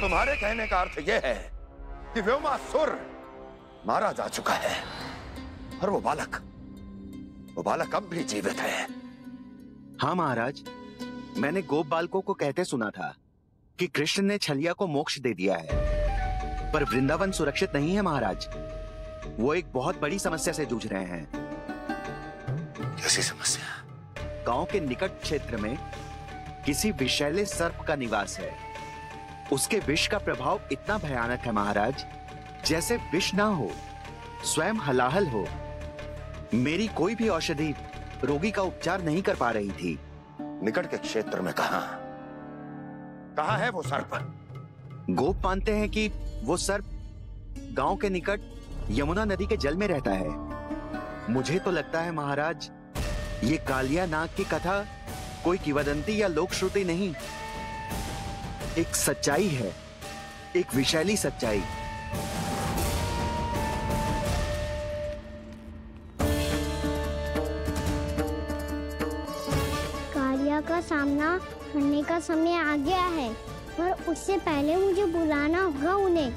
तुम्हारे कहने का अर्थ यह है कि व्योमासुर मारा जा चुका है और वो बालक अब भी जीवित है। हाँ महाराज, मैंने गोप बालकों को कहते सुना था कि कृष्ण ने छलिया को मोक्ष दे दिया है, पर वृंदावन सुरक्षित नहीं है महाराज। वो एक बहुत बड़ी समस्या से जूझ रहे हैं। कैसी समस्या? गांव के निकट क्षेत्र में किसी विषैले सर्प का निवास है। उसके विष का प्रभाव इतना भयानक है महाराज, जैसे विष ना हो, स्वयं हलाहल हो। मेरी कोई भी औषधि रोगी का उपचार नहीं कर पा रही थी। निकट के क्षेत्र में कहां है वो सर्प? गोप मानते हैं कि वो सर्प गांव के निकट यमुना नदी के जल में रहता है। मुझे तो लगता है महाराज, ये कालिया नाग की कथा कोई किंवदंती या लोक श्रुति नहीं, एक सच्चाई है, एक विषैली सच्चाई। कालिया का सामना करने का समय आ गया है, पर उससे पहले मुझे बुलाना होगा उन्हें।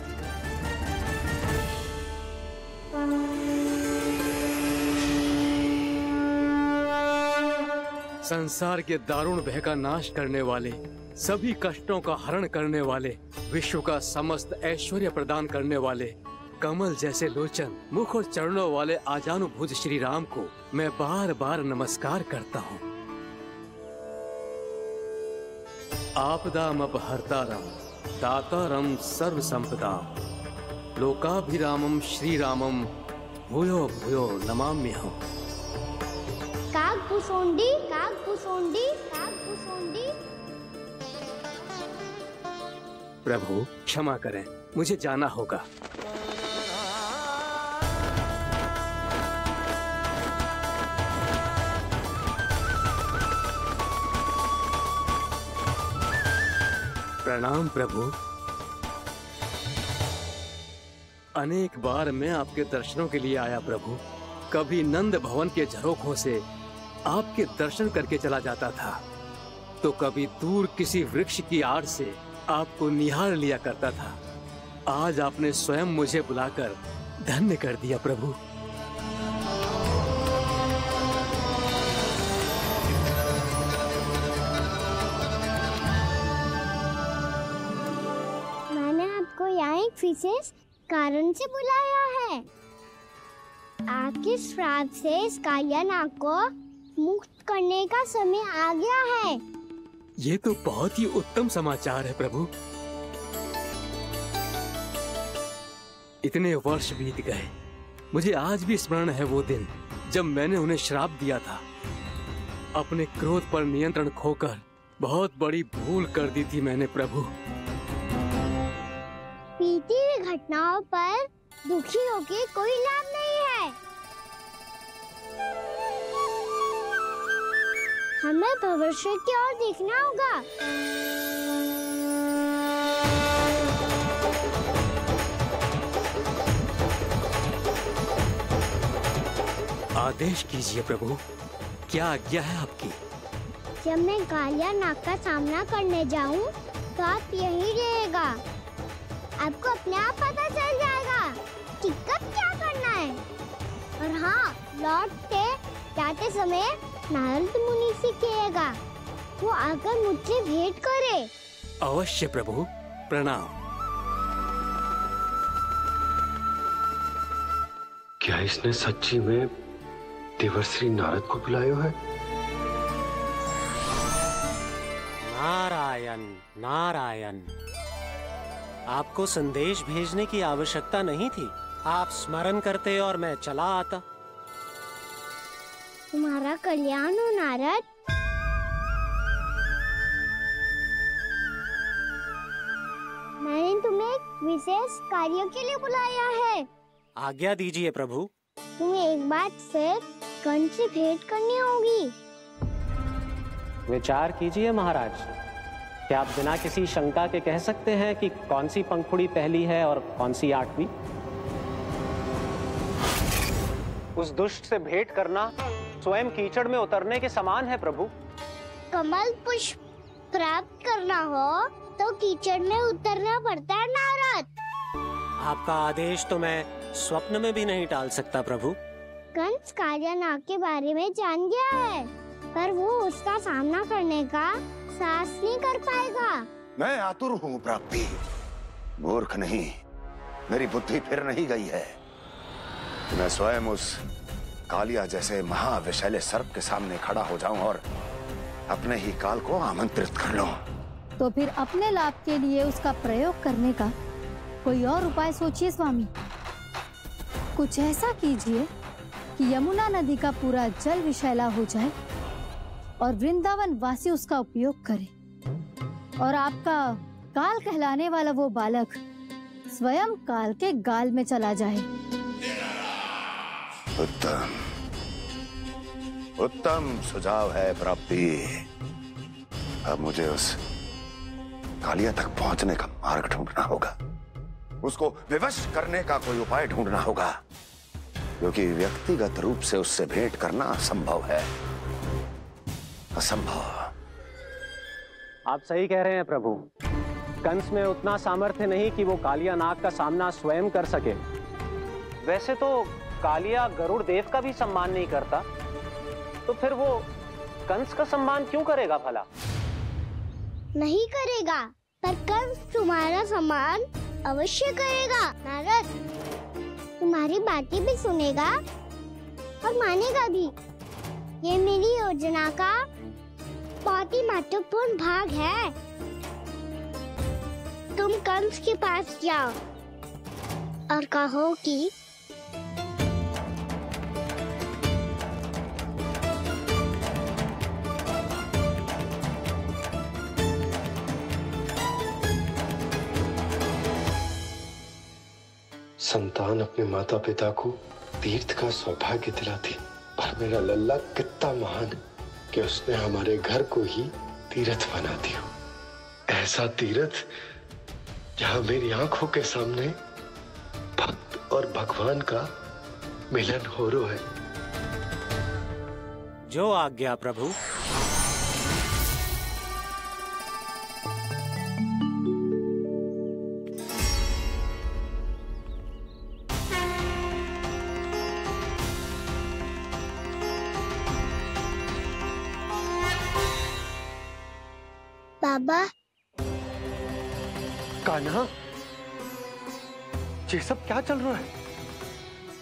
संसार के दारुण भय का नाश करने वाले, सभी कष्टों का हरण करने वाले, विश्व का समस्त ऐश्वर्य प्रदान करने वाले, कमल जैसे लोचन, मुख और चरणों वाले आजानुभूत श्री राम को मैं बार बार नमस्कार करता हूँ। आपदामपहर्तारं दातारं सर्व संपदाम लोकाभिरामं श्री रामम भूयो भूयो नमाम्यहम्। कागभूसुंडी, कागभूसुंडी, कागभूसुंडी। प्रभु क्षमा करें, मुझे जाना होगा। प्रणाम प्रभु। अनेक बार मैं आपके दर्शनों के लिए आया प्रभु। कभी नंद भवन के झरोखों से आपके दर्शन करके चला जाता था, तो कभी दूर किसी वृक्ष की आड़ से आपको निहार लिया करता था। आज आपने स्वयं मुझे बुलाकर धन्य कर दिया प्रभु। मैंने आपको यहाँ एक विशेष कारण से बुलाया है। आपके श्राप से इस कालिया नाग को मुक्त करने का समय आ गया है। ये तो बहुत ही उत्तम समाचार है प्रभु। इतने वर्ष बीत गए, मुझे आज भी स्मरण है वो दिन जब मैंने उन्हें श्राप दिया था। अपने क्रोध पर नियंत्रण खोकर बहुत बड़ी भूल कर दी थी मैंने प्रभु। बीती हुई घटनाओं पर दुखी होके कोई लाभ नहीं है। हमें भविष्य की ओर देखना होगा। आदेश कीजिए प्रभु, क्या आज्ञा है आपकी? जब मैं कालिया नाग का सामना करने जाऊं, तो आप यही रहेगा। आपको अपने आप पता चल जाएगा कि कब क्या करना है। और हाँ, लौटते जाते समय नारद मुनि से कहिएगा, वो आकर मुझसे भेंट करे। अवश्य प्रभु, प्रणाम। क्या इसने सच्ची में देवर्षि नारद को बुलाया है? नारायण नारायण, आपको संदेश भेजने की आवश्यकता नहीं थी। आप स्मरण करते और मैं चला आता। तुम्हारा कल्याण हो नारद। मैंने तुम्हें एक विशेष कार्य के लिए बुलाया है। आज्ञा दीजिए प्रभु। तुम्हें एक बार फिर कर्ण से भेंट करनी होगी। विचार कीजिए महाराज, क्या आप बिना किसी शंका के कह सकते हैं कि कौन सी पंखुड़ी पहली है और कौन सी आठवीं? उस दुष्ट से भेंट करना स्वयं कीचड़ में उतरने के समान है प्रभु। कमल पुष्प प्राप्त करना हो तो कीचड़ में उतरना पड़ता है नारद। आपका आदेश तो मैं स्वप्न में भी नहीं टाल सकता प्रभु। कंस कालिया नाग के बारे में जान गया है, पर वो उसका सामना करने का साहस नहीं कर पाएगा। मैं आतुर हूँ प्राप्ति, मूर्ख नहीं। मेरी बुद्धि फिर नहीं गई है। मैं स्वयं उस कालिया जैसे महाविषैले सर्प के सामने खड़ा हो जाऊं और अपने ही काल को आमंत्रित कर लूं। तो फिर अपने लाभ के लिए उसका प्रयोग करने का कोई और उपाय सोचिए स्वामी। कुछ ऐसा कीजिए कि यमुना नदी का पूरा जल विषैला हो जाए और वृंदावन वासी उसका उपयोग करे, और आपका काल कहलाने वाला वो बालक स्वयं काल के गाल में चला जाए। उत्तम उत्तम सुझाव है प्राप्ति। अब मुझे उस कालिया तक पहुंचने का मार्ग ढूंढना होगा। उसको विवश करने का कोई उपाय ढूंढना होगा, क्योंकि व्यक्तिगत रूप से उससे भेंट करना असंभव है। असंभव। आप सही कह रहे हैं प्रभु। कंस में उतना सामर्थ्य नहीं कि वो कालिया नाग का सामना स्वयं कर सके। वैसे तो कालिया गरुड़ देव का भी सम्मान नहीं करता, तो फिर वो कंस का सम्मान क्यों करेगा भला? नहीं करेगा, पर कंस तुम्हारा सम्मान अवश्य करेगा नारद। तुम्हारी बातें भी सुनेगा और मानेगा भी। ये मेरी योजना का बहुत ही महत्वपूर्ण भाग है। तुम कंस के पास जाओ और कहो कि संतान अपने माता पिता को तीर्थ का सौभाग्य दिलाती, और मेरा लल्ला कितना महान है कि उसने हमारे घर को ही तीर्थ बना दिया। ऐसा तीर्थ जहां मेरी आंखों के सामने भक्त और भगवान का मिलन हो रहा है। जो आज्ञा प्रभु। बाबा, कान्हा, ये सब क्या चल रहा है?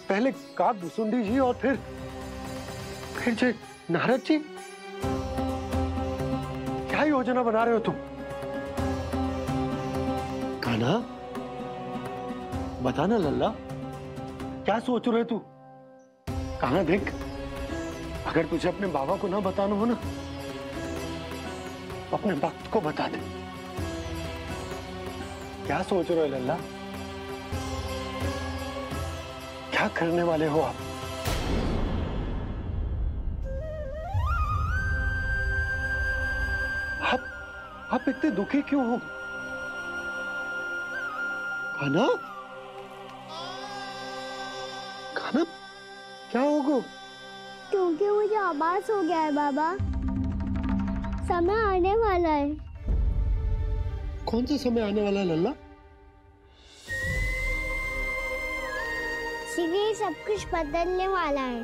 पहले काक भुसुंडी जी और फिर जे नारद जी। क्या योजना बना रहे हो तुम? कान्हा, बता ना लल्ला, क्या सोच रहे तू? कान्हा देख, अगर तुझे अपने बाबा को ना बताना हो ना, अपने भक्त को बता दे। क्या सोच रहे हो लल्ला? क्या करने वाले हो आप? आप इतने दुखी क्यों हो? कान्हा, कान्हा, क्या होगा? क्योंकि मुझे आभास हो गया है बाबा, समय आने वाला है। कौन सा समय आने वाला है लल्ला? शीघ्र सब कुछ बदलने वाला है।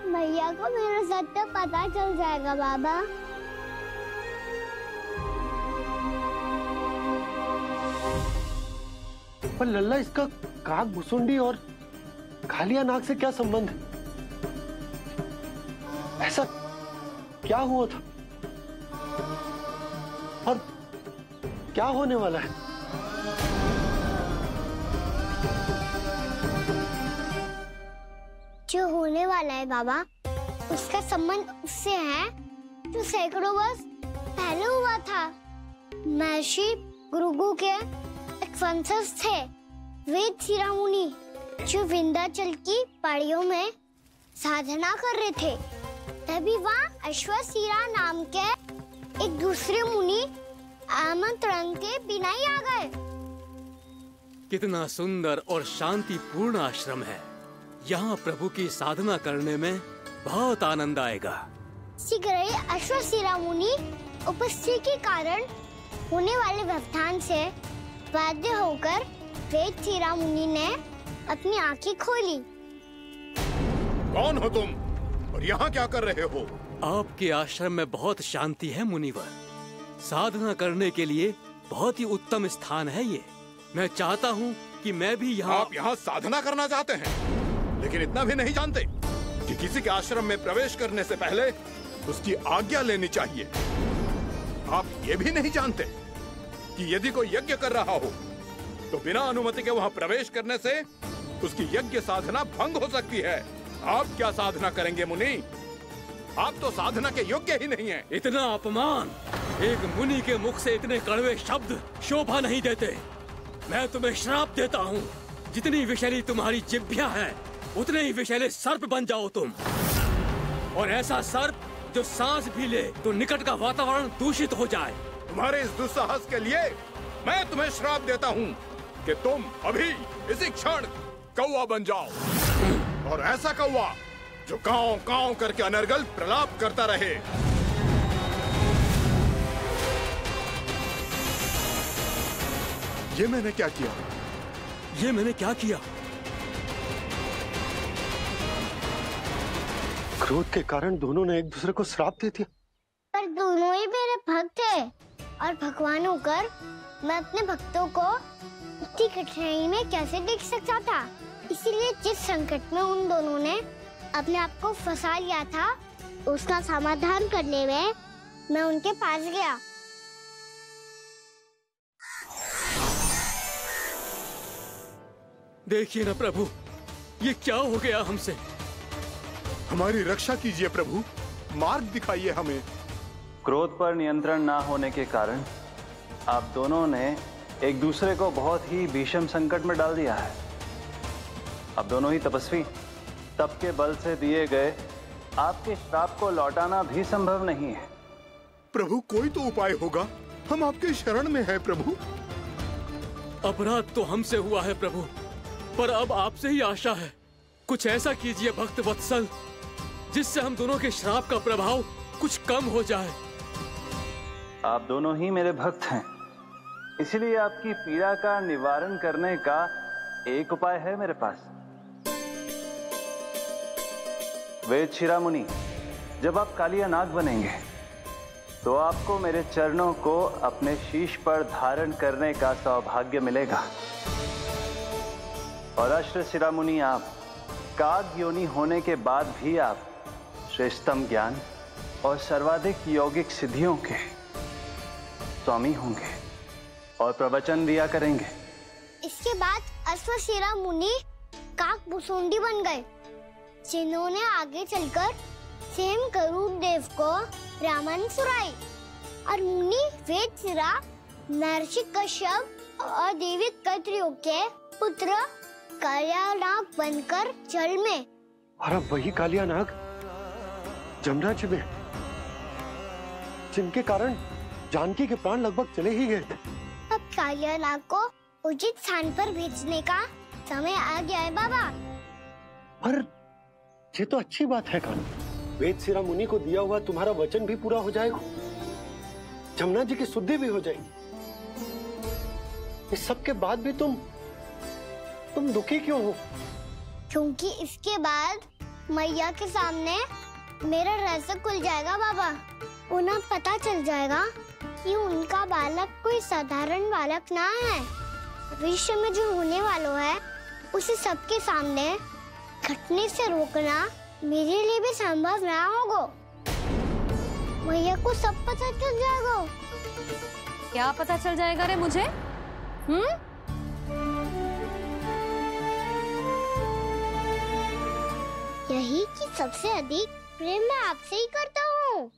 भैया को मेरा सत्य पता चल जाएगा बाबा। पर लल्ला, इसका काक भुसुंडी और कालिया नाग से क्या संबंध है? ऐसा क्या हुआ था और क्या होने वाला है? जो होने वाला है बाबा, उसका संबंध उससे है जो सैकड़ों वर्ष पहले हुआ था। महर्षि भृगु के एक वंशज थे वेद शिरोमुनि, जो विंध्याचल की पहाड़ियों में साधना कर रहे थे। तभी वहाँ अश्वशिरा नाम के एक दूसरे मुनि आमंत्रण के बिना ही आ गए। कितना सुंदर और शांतिपूर्ण आश्रम है। यहाँ प्रभु की साधना करने में बहुत आनंद आएगा। शीघ्र ही अश्वशिरा मुनि उपस्थिति के कारण होने वाले व्यवधान से बाध्य होकर वेदशिरा मुनि ने अपनी आंखें खोली। कौन हो तुम और यहाँ क्या कर रहे हो? आपके आश्रम में बहुत शांति है मुनिवर। साधना करने के लिए बहुत ही उत्तम स्थान है ये। मैं चाहता हूँ कि मैं भी यहाँ। आप यहाँ साधना करना चाहते हैं, लेकिन इतना भी नहीं जानते कि किसी के आश्रम में प्रवेश करने से पहले उसकी आज्ञा लेनी चाहिए। आप ये भी नहीं जानते कि यदि कोई यज्ञ कर रहा हो तो बिना अनुमति के वहाँ प्रवेश करने से उसकी यज्ञ साधना भंग हो सकती है। आप क्या साधना करेंगे मुनि? आप तो साधना के योग्य ही नहीं हैं। इतना अपमान! एक मुनि के मुख से इतने कड़वे शब्द शोभा नहीं देते। मैं तुम्हें श्राप देता हूँ, जितनी विषैली तुम्हारी जिह्वा है उतने ही विषैले सर्प बन जाओ तुम। और ऐसा सर्प जो सांस भी ले तो निकट का वातावरण दूषित हो जाए। तुम्हारे इस दुस्साहस के लिए मैं तुम्हें श्राप देता हूँ कि तुम अभी इसी क्षण कौवा बन जाओ, और ऐसा कौवा जो कांव कांव करके अनर्गल प्रलाप करता रहे। ये मैंने क्या किया? ये मैंने क्या किया? क्रोध के कारण दोनों ने एक दूसरे को श्राप दे दिया। पर दोनों ही मेरे भक्त थे, और भगवान होकर मैं अपने भक्तों को इतनी कठिनाई में कैसे देख सकता था। इसीलिए जिस संकट में उन दोनों ने अपने आप को फंसा लिया था, उसका समाधान करने में मैं उनके पास गया। देखिए ना प्रभु, ये क्या हो गया हमसे। हमारी रक्षा कीजिए प्रभु, मार्ग दिखाइए हमें। क्रोध पर नियंत्रण ना होने के कारण आप दोनों ने एक दूसरे को बहुत ही भीषण संकट में डाल दिया है। अब दोनों ही तपस्वी, तप के बल से दिए गए आपके श्राप को लौटाना भी संभव नहीं है। प्रभु कोई तो उपाय होगा, हम आपके शरण में हैं प्रभु। अपराध तो हमसे हुआ है प्रभु, पर अब आपसे ही आशा है। कुछ ऐसा कीजिए भक्त वत्सल, जिससे हम दोनों के श्राप का प्रभाव कुछ कम हो जाए। आप दोनों ही मेरे भक्त हैं, इसलिए आपकी पीड़ा का निवारण करने का एक उपाय है मेरे पास। वेदशिरा मुनि, जब आप कालिया नाग बनेंगे तो आपको मेरे चरणों को अपने शीश पर धारण करने का सौभाग्य मिलेगा। और अश्रशिरा मुनि, आप काग योनि होने के बाद भी आप श्रेष्ठतम ज्ञान और सर्वाधिक यौगिक सिद्धियों के स्वामी होंगे और प्रवचन दिया करेंगे। इसके बाद अश्वशिरा मुनि काकभुसुंडी बन गए, जिन्होंने आगे चलकर स्वयं गरुड़ देव को रामायण सुनाई। और मुनि वेदशिरा महर्षि कश्यप और देवी कैत्रियों के पुत्र कालिया नाग बनकर जल में। और अब वही कालिया नाग जमराज में, जिनके कारण जानकी के प्राण लगभग चले ही गए थे। अब कालिया नाग को उचित स्थान पर भेजने का समय आ गया है बाबा। पर ये तो अच्छी बात है कान्हा, वेदशिरा मुनि को दिया हुआ तुम्हारा वचन भी पूरा हो जाएगा, जमुना जी की शुद्धि भी हो जाएगी। इस सब के बाद भी तुम दुखी क्यों हो? क्योंकि इसके बाद मैया के सामने मेरा रहस्य खुल जाएगा बाबा। उन्हें पता चल जाएगा कि उनका बालक कोई साधारण बालक ना है। भविष्य में जो होने वाला है उसे सबके सामने घटने से रोकना मेरे लिए भी संभव ना होगा। मैया को सब पता चल जाएगा। क्या पता चल जाएगा रे मुझे? यही कि सबसे अधिक प्रेम मैं आपसे ही करता हूँ।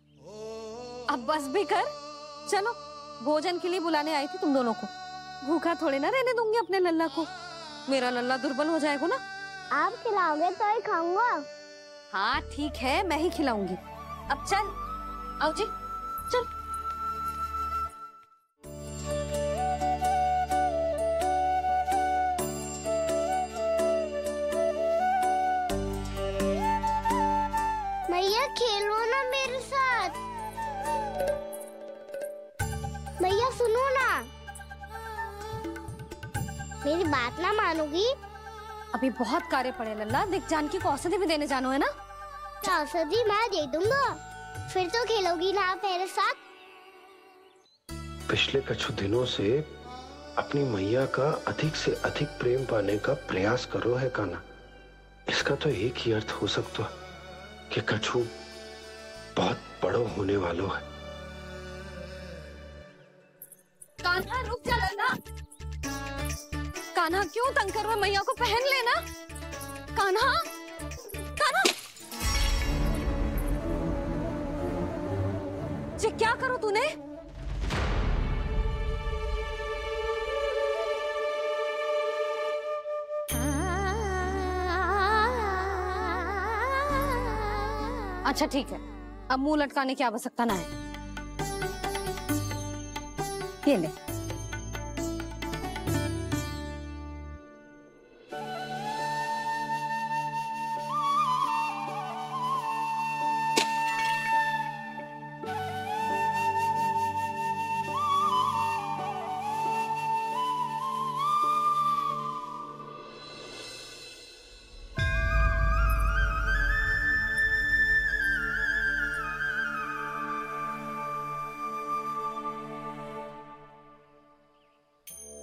अब बस भी कर, चलो भोजन के लिए बुलाने आई थी तुम दोनों को। भूखा थोड़े ना रहने दूंगी अपने लल्ला को, मेरा लल्ला दुर्बल हो जाएगा ना। आप खिलाओगे तो ही खाऊंगा। हाँ ठीक है, मैं ही खिलाऊंगी। अब चल, आओ जी चल। मैया खेलो ना मेरे साथ। मैया सुनो बात ना मानोगी? अभी बहुत कार्य पड़े लल्ला, देख जानकी को औषधि भी देने जानो है ना। औषधि मैं दे दूंगा, फिर तो खेलोगी ना आप मेरे साथ? पिछले कुछ दिनों से अपनी मैया का अधिक से अधिक प्रेम पाने का प्रयास करो है कान्हा। इसका तो एक ही अर्थ हो सकता कि कछु बहुत बड़ो होने वालो है। कान्हा रुक जा लल्ला। कान्हा क्यों तंग कर रहा है? मैया को पहन लेना। कान्हा, कान्हा, ये क्या करो तूने? अच्छा ठीक है, अब मुंह लटकाने की आवश्यकता ना है। ये ले।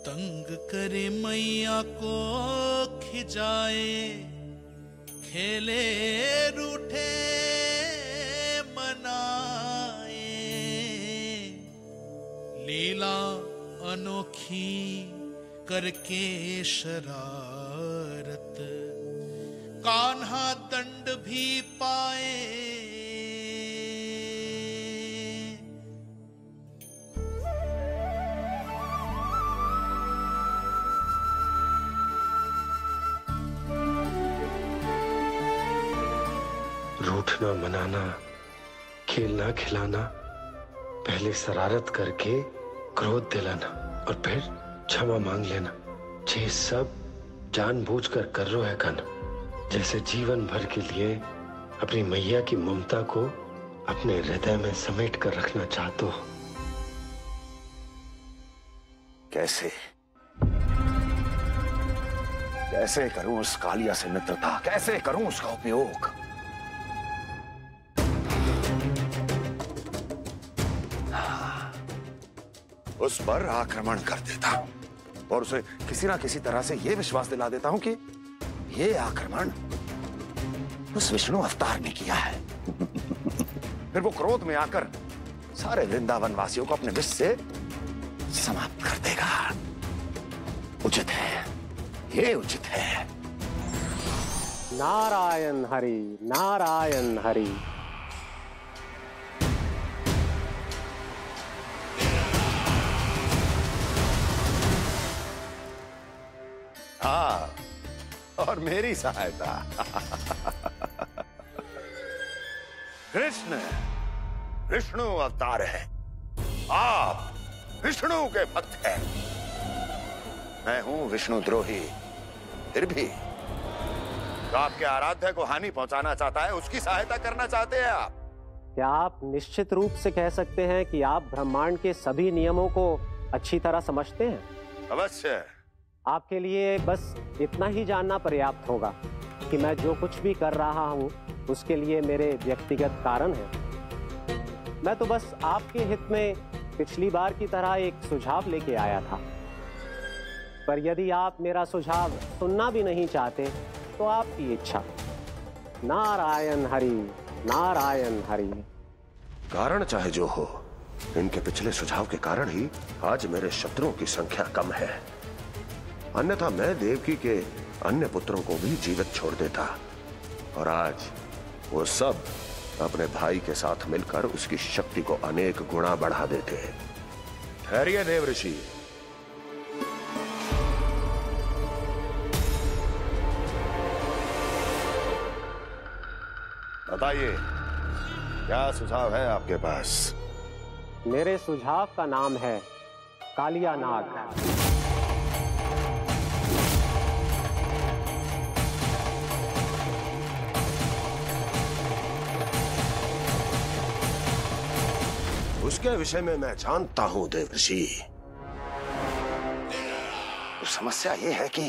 तंग करे मैया को खिजाए, खेले रूठे मनाए, लीला अनोखी करके शरारत, कान्हा दंड भी पाए। रूठना मनाना, खेलना खिलाना, पहले शरारत करके क्रोध दिलाना और फिर क्षमा मांग लेना, ये सब जानबूझकर कर रहे हैं कान्हा। जैसे जीवन भर के लिए अपनी मैया की ममता को अपने हृदय में समेट कर रखना चाहते हो। कैसे कैसे करूं उस कालिया से मित्रता, कैसे करूं उसका उपयोग? उस पर आक्रमण कर देता और उसे किसी ना किसी तरह से यह विश्वास दिला देता हूं कि यह आक्रमण उस विष्णु अवतार ने किया है। फिर वो क्रोध में आकर सारे वृंदावन वासियों को अपने विष से समाप्त कर देगा। उचित है, ये उचित है। नारायण हरि, नारायण हरि। हाँ, और मेरी सहायता। कृष्ण विष्णु अवतार है, आप विष्णु के भक्त हैं। मैं हूं विष्णु द्रोही, फिर भी तो आपके आराध्य को हानि पहुंचाना चाहता है, उसकी सहायता करना चाहते हैं आप। क्या आप निश्चित रूप से कह सकते हैं कि आप ब्रह्मांड के सभी नियमों को अच्छी तरह समझते हैं? अवश्य। आपके लिए बस इतना ही जानना पर्याप्त होगा कि मैं जो कुछ भी कर रहा हूं उसके लिए मेरे व्यक्तिगत कारण हैं। मैं तो बस आपके हित में पिछली बार की तरह एक सुझाव लेके आया था, पर यदि आप मेरा सुझाव सुनना भी नहीं चाहते तो आपकी इच्छा। नारायण हरि, नारायण हरि। कारण चाहे जो हो, इनके पिछले सुझाव के कारण ही आज मेरे शत्रुओं की संख्या कम है। अन्यथा मैं देवकी के अन्य पुत्रों को भी जीवित छोड़ देता, और आज वो सब अपने भाई के साथ मिलकर उसकी शक्ति को अनेक गुणा बढ़ा देते। ठहरिए देव ऋषि। बताइए, क्या सुझाव है आपके पास? मेरे सुझाव का नाम है कालिया नाग। उसके विषय में मैं जानता हूं देवर्षि। उस समस्या ये है कि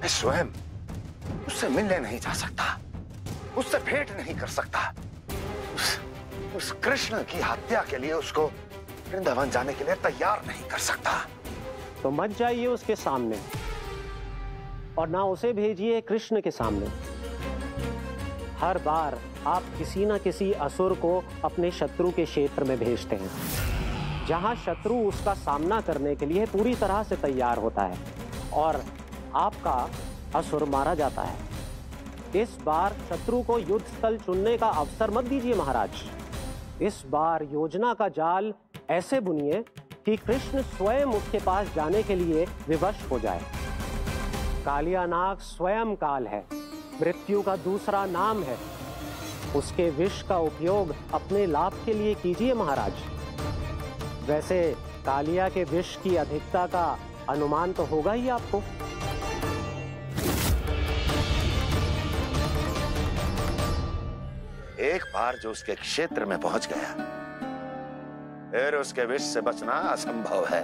मैं स्वयं उससे मिलने नहीं जा सकता, उससे भेंट नहीं कर सकता। उस कृष्ण की हत्या के लिए उसको वृंदावन जाने के लिए तैयार नहीं कर सकता। तो मत जाइए उसके सामने और ना उसे भेजिए कृष्ण के सामने। हर बार आप किसी न किसी असुर को अपने शत्रु के क्षेत्र में भेजते हैं, जहां शत्रु उसका सामना करने के लिए पूरी तरह से तैयार होता है और आपका असुर मारा जाता है। इस बार शत्रु को युद्ध स्थल चुनने का अवसर मत दीजिए महाराज। इस बार योजना का जाल ऐसे बुनिए कि कृष्ण स्वयं उसके पास जाने के लिए विवश हो जाए। कालिया नाग स्वयं काल है, मृत्यु का दूसरा नाम है। उसके विष का उपयोग अपने लाभ के लिए कीजिए महाराज। वैसे कालिया के विष की अधिकता का अनुमान तो होगा ही आपको। एक बार जो उसके क्षेत्र में पहुंच गया, फिर उसके विष से बचना असंभव है।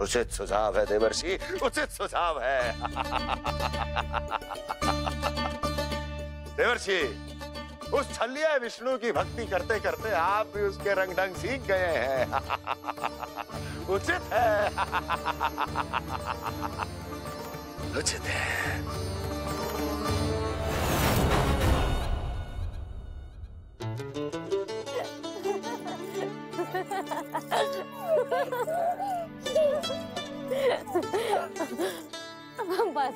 उचित सुझाव है देवर्षि, उचित सुझाव है। देवर्षि, उस छलिया विष्णु की भक्ति करते करते आप भी उसके रंग ढंग सीख गए हैं। उचित है, उचित है। बस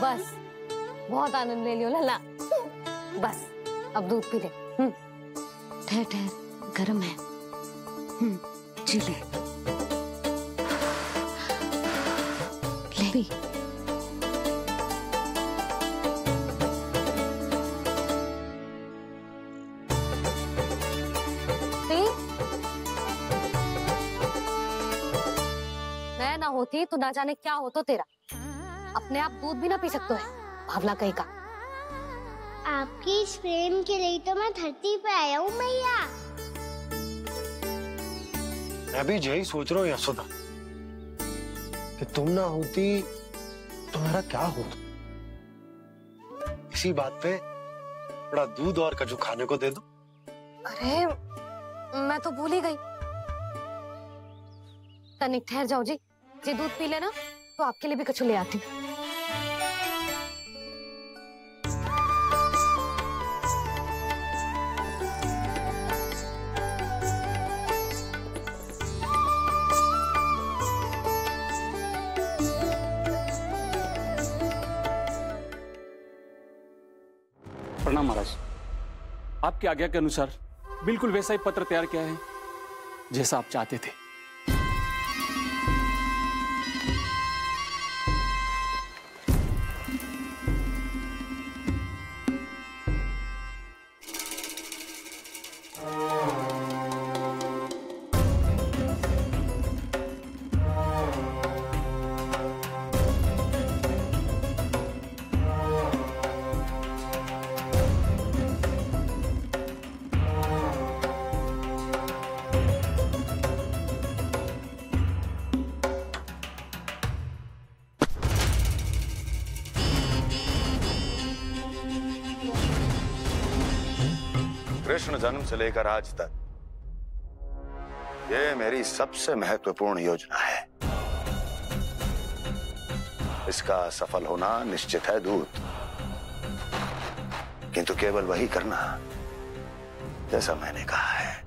बस, बहुत आनंद ले लियो लल्ला। बस अब दूध पी ले। ठहर ठहर, गर्म है। जी ले पी। मैं ना होती तो ना जाने क्या हो तो तेरा। अपने आप दूध भी ना पी सकते है, भावला कहीं का। आपकी इस प्रेम के लिए तो मैं धरती पे आया हूँ मैया। मैं भी यही सोच रहा हूँ यशोदा कि तुम ना होती तो मेरा क्या होता। इसी बात पे थोड़ा दूध और कजू खाने को दे दो। अरे मैं तो भूल ही गई। तनिक ठहर जाओ जी, दूध पी लेना तो आपके लिए भी कछु ले आती। प्रणाम महाराज। आपकी आज्ञा के अनुसार बिल्कुल वैसा ही पत्र तैयार किया है जैसा आप चाहते थे। कृष्ण जन्म से लेकर आज तक ये मेरी सबसे महत्वपूर्ण योजना है। इसका सफल होना निश्चित है दूत, किंतु केवल वही करना जैसा मैंने कहा है।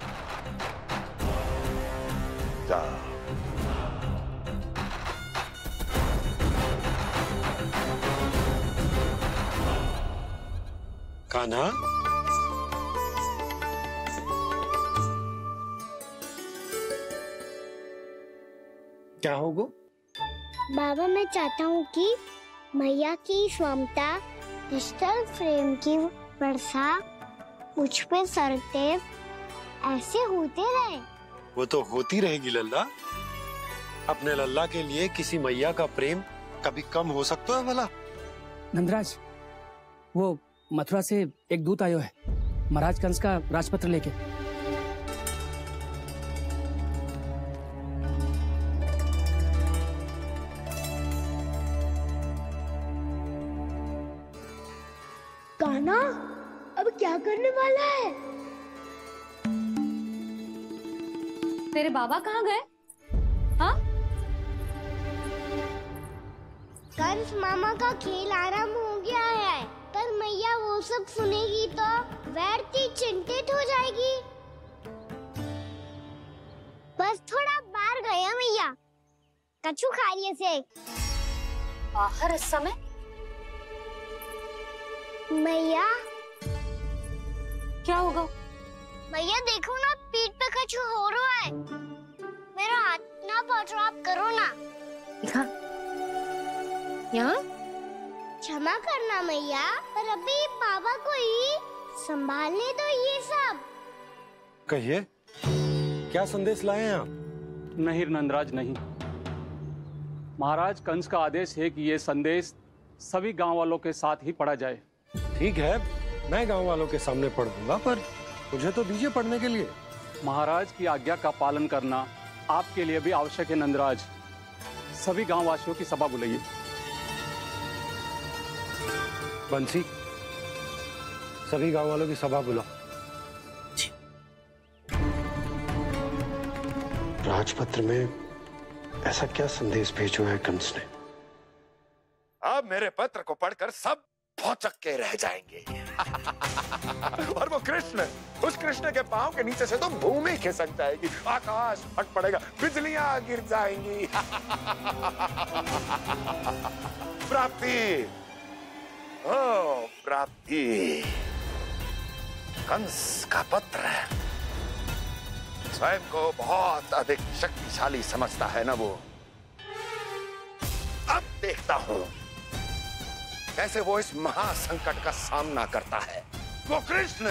जाओ। कान्हा, क्या होगा? बाबा मैं चाहता हूँ कि मैया की ममता क्रिस्टल फ्रेम की वर्षा मुझ पे सरते ऐसे होते रहे। वो तो होती रहेगी लल्ला। अपने लल्ला के लिए किसी मैया का प्रेम कभी कम हो सकता है भला? नंदराज, वो मथुरा से एक दूत आयो है महाराज कंस का राजपत्र लेके। कान्हा अब क्या करने वाला है? तेरे बाबा कहाँ गए? हाँ? कंस मामा का खेल आरंभ हो गया है, पर मैया वो सब सुनेगी तो व्यर्थ ही चिंतित हो जाएगी। बस थोड़ा बाहर गया मैया, कछु खाइए से। बाहर इस समय? मैया क्या होगा? मैया देखो ना, पीठ पे कछु हो रहा है। मेरा हाथ ना पकड़ो, आप करो ना। दिखा यहाँ। क्षमा करना मैया, पर अभी बाबा को ही संभालने दो ये सब। कहिए, क्या संदेश लाए हैं आप? नहीं नंदराज, नहीं। महाराज, कंस का आदेश है कि ये संदेश सभी गांव वालों के साथ ही पढ़ा जाए। ठीक है, मैं गांव वालों के सामने पढ़ दूंगा, पर मुझे तो दीजिए पढ़ने के लिए। महाराज की आज्ञा का पालन करना आपके लिए भी आवश्यक है नंदराज। सभी गांव वासियों की सभा बुलाइए। बंसी, सभी गांव वालों की सभा बुलाओ। राजपत्र में ऐसा क्या संदेश भेजो है कंस ने? अब मेरे पत्र को पढ़कर सब भौचक के रह जाएंगे। और वो कृष्ण, उस कृष्ण के पांव के नीचे से तो भूमि खिसक जाएगी, आकाश फट पड़ेगा, बिजलियां गिर जाएंगी। प्राप्ति, ओ प्राप्ति, कंस का पत्र। स्वयं को बहुत अधिक शक्तिशाली समझता है ना वो। अब देखता हूं कैसे वो इस महासंकट का सामना करता है। वो कृष्ण,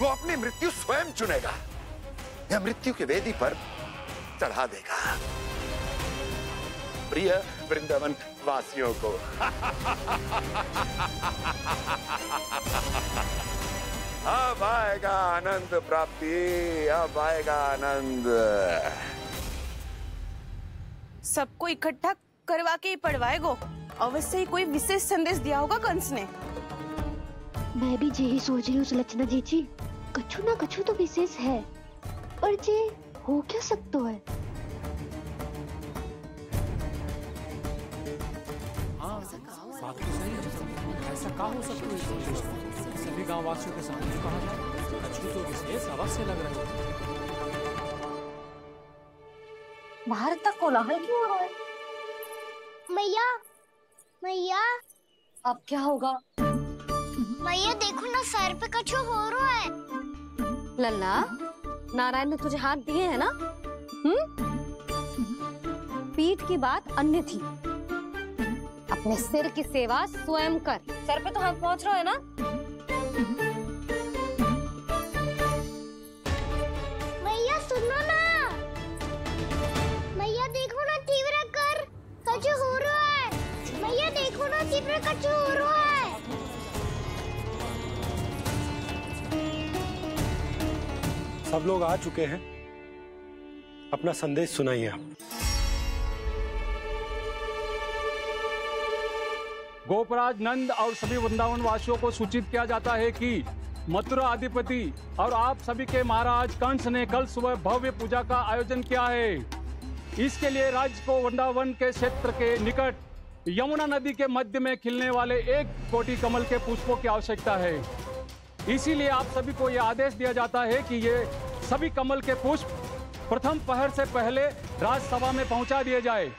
वो अपनी मृत्यु स्वयं चुनेगा या मृत्यु की वेदी पर चढ़ा देगा प्रिय वृंदावन वासियों को। अब आएगा आनंद प्राप्ति, अब आएगा आनंद। सबको इकट्ठा करवा के ही पढ़वाएगो। अवश्य ही कोई विशेष संदेश दिया होगा कंस ने। मैं भी यही सोच रही हूँ सुलक्षणा जी, कछु ना कछु तो विशेष है, पर जे हो क्या सकता है? हाँ, बात तो सही है। ऐसा क्या हो सकता है? सभी गांव वासियों के सामने कहा जाए, कछु तो विशेष अवश्य लग रहा है। बाहर तक कोलाहल क्यों हो रहा है? मैया, मैया, अब क्या होगा? मैया देखो ना, सर पे कछु हो रहा है। लल्ला, नारायण ने तुझे हाथ दिए हैं ना? पीठ की बात अन्य थी। अपने सिर की सेवा स्वयं कर। सर पे तो हाथ पहुंच रहा है ना? मैया सुनो ना, मैया देखो ना, तीव्र कर कछु हो रहा है। मैया देखो ना, तीव्र कछु हो रहा है। सब लोग आ चुके हैं, अपना संदेश सुनाइए आप। गोपराज नंद और सभी वृंदावन वासियों को सूचित किया जाता है कि मथुरा अधिपति और आप सभी के महाराज कंस ने कल सुबह भव्य पूजा का आयोजन किया है। इसके लिए राज्य को वृंदावन के क्षेत्र के निकट यमुना नदी के मध्य में खिलने वाले 1 कोटि कमल के पुष्पों की आवश्यकता है। इसीलिए आप सभी को यह आदेश दिया जाता है कि ये सभी कमल के पुष्प प्रथम पहर से पहले राजसभा में पहुंचा दिए जाए।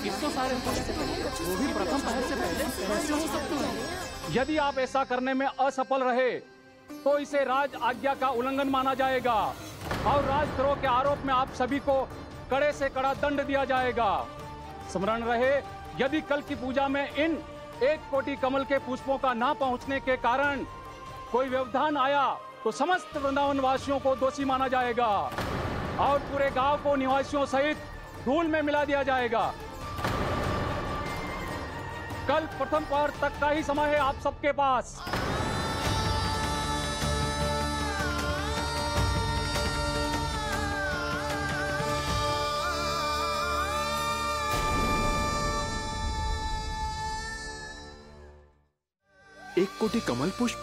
इतने सारे वो भी प्रथम पहर से पहले कैसे हो सकते हैं? यदि आप ऐसा करने में असफल रहे तो इसे राज आज्ञा का उल्लंघन माना जाएगा और राजद्रोह के आरोप में आप सभी को कड़े से कड़ा दंड दिया जाएगा। स्मरण रहे, यदि कल की पूजा में इन 1 कोटि कमल के पुष्पों का ना पहुंचने के कारण कोई व्यवधान आया तो समस्त वृंदावन वासियों को दोषी माना जाएगा और पूरे गांव को निवासियों सहित धूल में मिला दिया जाएगा। कल प्रथम पहर तक का ही समय है आप सबके पास। 1 कोटि कमल पुष्प,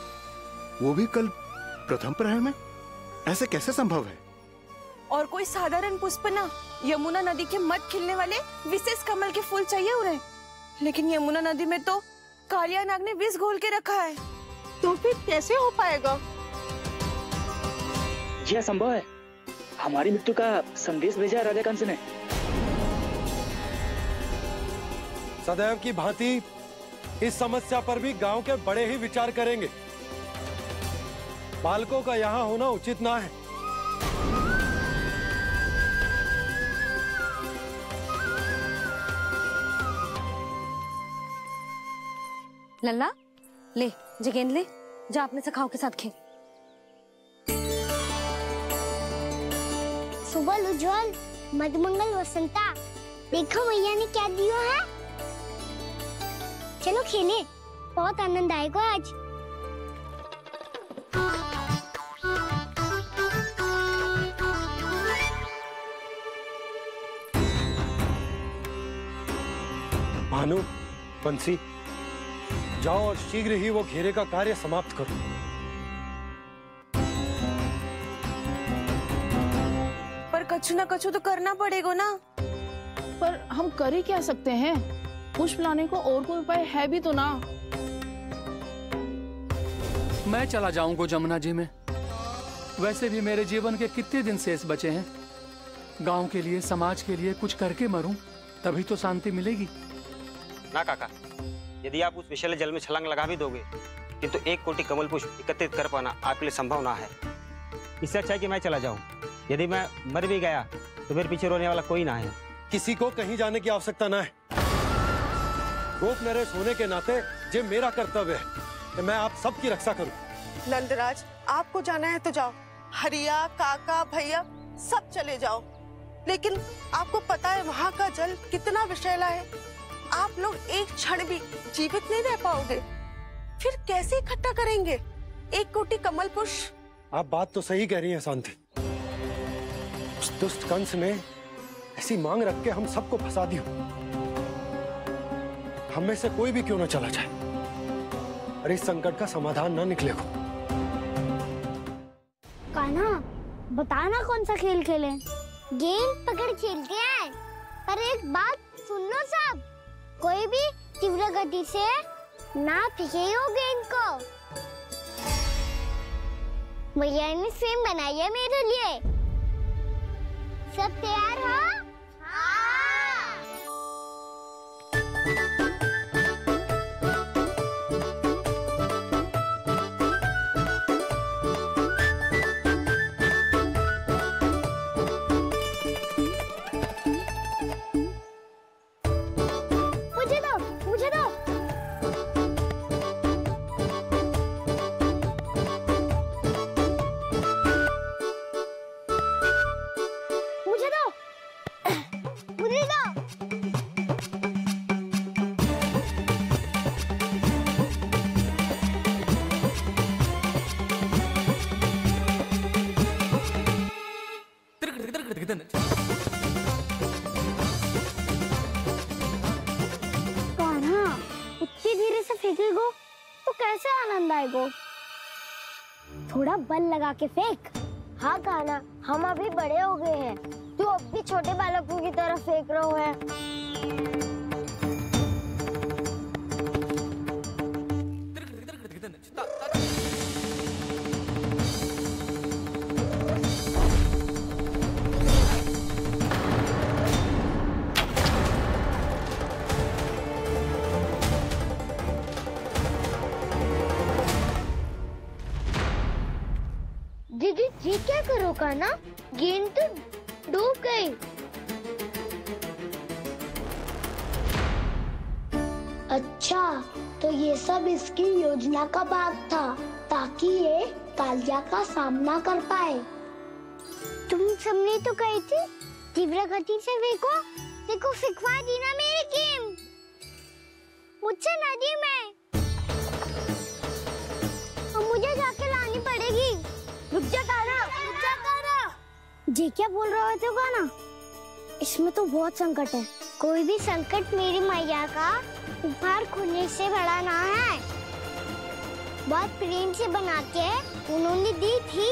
वो भी कल प्रथम प्रहर में? ऐसे कैसे संभव है? और कोई साधारण पुष्प ना, यमुना नदी के मध्य खिलने वाले विशेष कमल के फूल चाहिए उन्हें। लेकिन यमुना नदी में तो कालिया नाग ने विष घोल के रखा है, तो फिर कैसे हो पाएगा? यह संभव है। हमारी मृत्यु का संदेश भेजा राजा कंस ने। सदैव की भांति इस समस्या पर भी गांव के बड़े ही विचार करेंगे। बालकों का यहाँ होना उचित ना है। लल्ला, ले जे गेंद ले, जा अपने सखाओं के साथ खेल। सुबह उज्जवल, मधुमंगल वसंता, देखो भैया ने क्या दिया है। चलो खेलें, बहुत आनंद आएगा आज। भानु, बंसी, जाओ और शीघ्र ही वो घेरे का कार्य समाप्त करो। पर कछु ना कछु तो करना पड़ेगा ना। पर हम कर ही क्या सकते हैं? पुष्प लाने को और कोई उपाय है भी तो ना। मैं चला जाऊंगा जमुना जी में। वैसे भी मेरे जीवन के कितने दिन शेष बचे हैं। गांव के लिए, समाज के लिए कुछ करके मरूं, तभी तो शांति मिलेगी। ना काका, यदि आप उस विषैले जल में छलांग लगा भी दोगे, किंतु 1 कोटि कमल पुष्प एकत्रित कर पाना आपके लिए संभव ना है। इससे अच्छा है कि मैं चला जाऊं। यदि मैं मर भी गया तो मेरे पीछे रोने वाला कोई ना है। किसी को कहीं जाने की आवश्यकता ना है। गोप नरेश होने के नाते ये मेरा कर्तव्य है कि मैं आप सबकी रक्षा करूं। नंदराज, आपको जाना है तो जाओ। हरिया, काका, भैया सब चले जाओ। लेकिन आपको पता है वहाँ का जल कितना विषैला है। आप लोग एक क्षण भी जीवित नहीं रह पाओगे। फिर कैसे इकट्ठा करेंगे 1 कोटि कमल पुष्प? आप बात तो सही कह रही हैं शांति। उस दुष्ट कंस ने ऐसी मांग रख के हम सबको फंसा दी। हम में से कोई भी क्यों ना चला जाए और इस संकट का समाधान ना निकले को। कान्हा, बताना कौन सा खेल खेलें? गेंद पकड़ खेलते हैं। पर एक बात सुन लो सब, कोई भी तीव्र गति से ना फेंकेगा गेंद को। भैया ने फ्रेम बनाई है मेरे लिए। सब तैयार हो? कान्हा, इतनी धीरे से फेंकेगो तो कैसे आनंद आएगो? थोड़ा बल लगा के फेंक। हाँ कान्हा, हम अभी बड़े हो गए हैं, तू अब भी छोटे बालकों की तरह फेंक रहा है। दीदी, ये क्या करो कान्हा? गेंद तो डूब गई। अच्छा, तो ये सब इसकी योजना का भाग था, ताकि ये कालिया का सामना कर पाए। तुम सबने तो कही थी तीव्र गति से फेंको। देखो, फेंकवा दी ना मेरी गेंद मुझसे नदी में। अब मुझे जाके लानी पड़ेगी। रुक जा कान्हा, रुक जा कान्हा। जी क्या बोल रहे थे कान्हा? इसमें तो बहुत संकट है। कोई भी संकट मेरी मैया का उपहार खुलने से बड़ा ना है। बहुत प्रेम से बना के उन्होंने दी थी।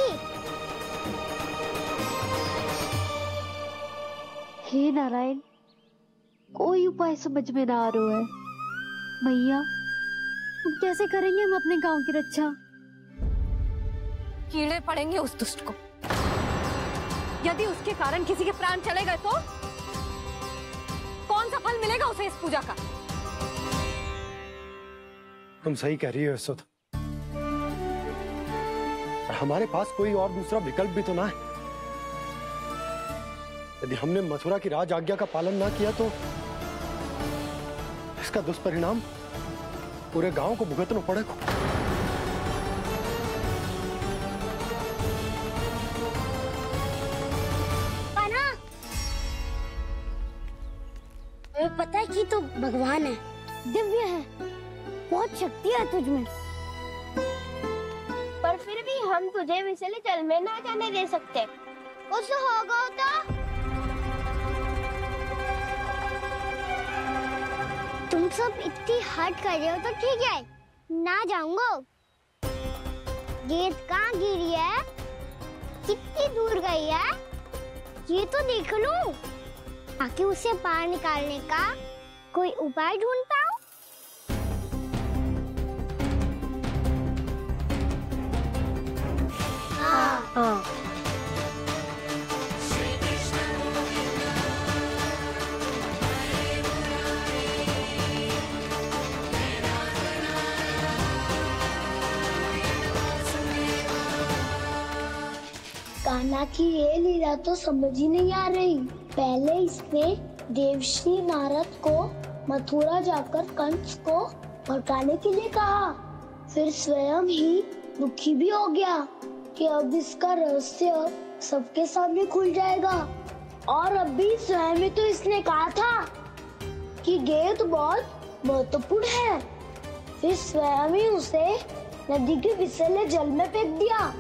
हे नारायण, कोई उपाय समझ में ना आ रहा है। मैया, अब कैसे करेंगे हम अपने गांव की रक्षा? कीड़े पड़ेंगे उस दुष्ट को। यदि उसके कारण किसी के प्राण चले गए तो कौन सा फल मिलेगा उसे इस पूजा का? तुम सही कह रही हो यशोदा। हमारे पास कोई और दूसरा विकल्प भी तो ना है। यदि हमने मथुरा की राज आज्ञा का पालन ना किया तो इसका दुष्परिणाम पूरे गांव को भुगतना पड़ेगा। हमें पता है कि तू भगवान है, दिव्य है, बहुत शक्ति है तुझमें, पर फिर भी हम तुझे विषैले जल में ना जाने दे सकते। कुछ होगा तो तुम सब इतनी हट कर रहे हो तो ठीक है, ना जाऊंगा। गेट कहाँ गिरी है, कितनी दूर गई है, ये तो देख लूं, ताकि उसे बाहर निकालने का कोई उपाय ढूंढ पाऊं। हाँ। कान्हा की ये लीला तो समझ ही नहीं आ रही। पहले इसने देवश्री नारद को मथुरा जाकर कंस को भड़काने के लिए कहा, फिर स्वयं ही दुखी भी हो गया कि अब इसका रहस्य सबके सामने खुल जाएगा। और अभी स्वयं ही तो इसने कहा था कि गेट बहुत महत्वपूर्ण है, फिर स्वयं ही उसे नदी के विषैले जल में फेंक दिया।